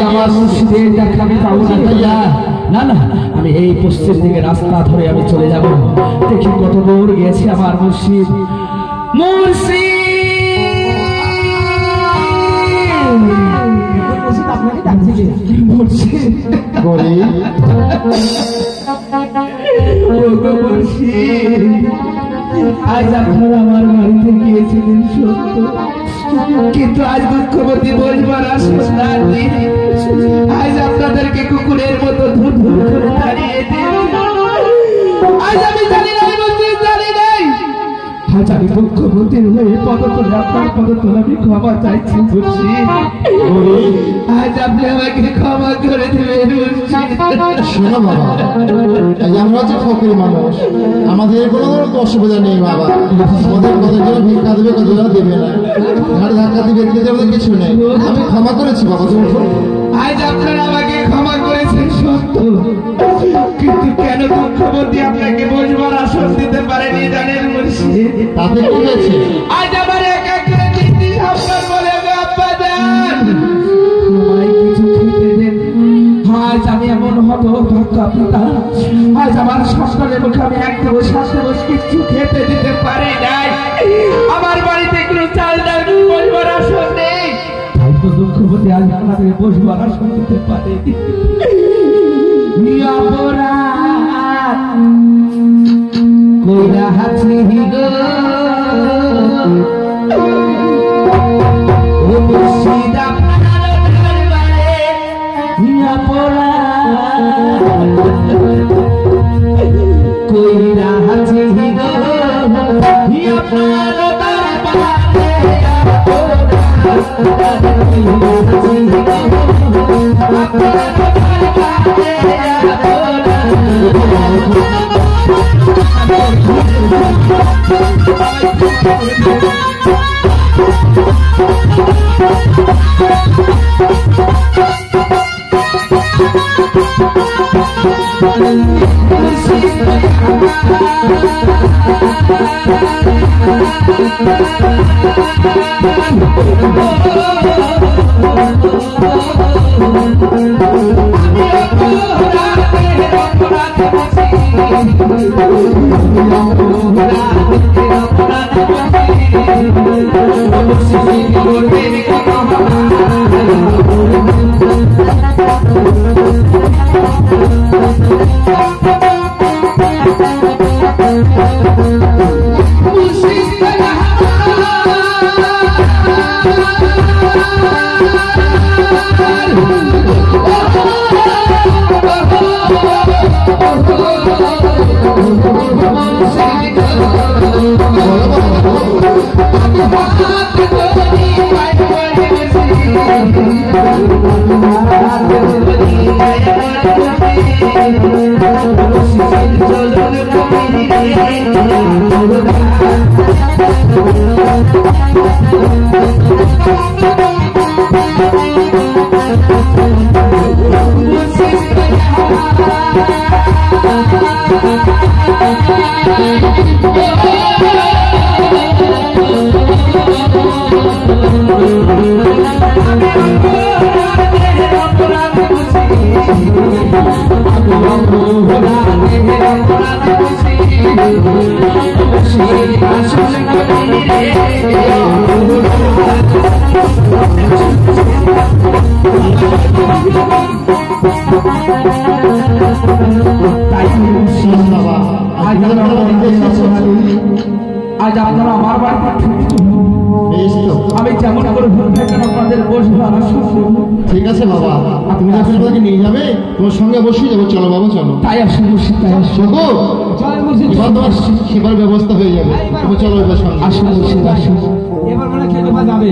আমার মুর্শিদের দেখা আমি পাবো না। না না, আমি এই পশ্চিম দিকে রাস্তা ধরে আমি চলে যাব। দেখি কত দূর গেছে আমার মুর্শিদ। আজ আপনারা আমার বাড়িতে গিয়েছিলেন সত্য, কিন্তু আজ দুঃখবতী বলবার আসনা নেই। আজ আপনাদেরকে কুকুরের মতো ধুর ধুর করে দাঁড়িয়ে দিয়েছি। আজ আমি জানি নাই, জানি নাই। আজ আমি দুঃখবতীর হয়ে পদতলে আপনার পদতলে আমি ক্ষমা চাইছি বুঝছি। আজ আপনি আমাকে ক্ষমা করে দেবেন। শোনো বাবা, আমরা যে ফকির মানুষ, আমাদের কোনো অসুবিধা নেই বাবা। আমাদের কতজন ভিক্ষা দেবে, কতজন দেবে না, ঘাড়ে ধাক্কা দিবে, কিছু নেই। আমি ক্ষমা করেছি বাবা। আজ আপনারা আমাকে ক্ষমা করেছেন সত্য, কিন্তু কেন দুঃখবতী আপনাকে বসবার আসন দিতে পারেনি জানেন মুর্শিদ? তাতে কি হয়েছে? আজ আমার একা করে দিদি আপনার বলে আব্বা যান আমায় কিছু খেতে দেন। আজ আমি এমন হতো ভাগ্য পিতা, আজ আমার সন্তানের মুখে আমি একদম সাথে বসে কিছু খেতে দিতে পারি নাই। আমার বাড়িতে কোনো চাল ডাল বসবার আসন নেই, তাই তো দুঃখবতী আজ আপনাদের বসবার আসন দিতে পারে। কইরা হাতি গো ও মুর্শিদ আপনার দরবারে হিয়া পোড়া কইরা হাতি গো হিয়া আপনার দরবারে আজ আপনারা আমার বাড়িতে আমি যেমন করে ভুল থাকেন আপনাদের বসবো। ঠিক আছে বাবা, তুমি যখন আমাকে নিয়ে যাবে তোমার সঙ্গে বসিয়ে যাবো। চলো বাবা চলো। তাই আসুন মুর্শিদ, তাই আসুন। এবার তোমার সেবার ব্যবস্থা হয়ে যাবে। চলো এবার সঙ্গে আসুন মুর্শিদ, আসুন। এবার মানে খেতে যাবে।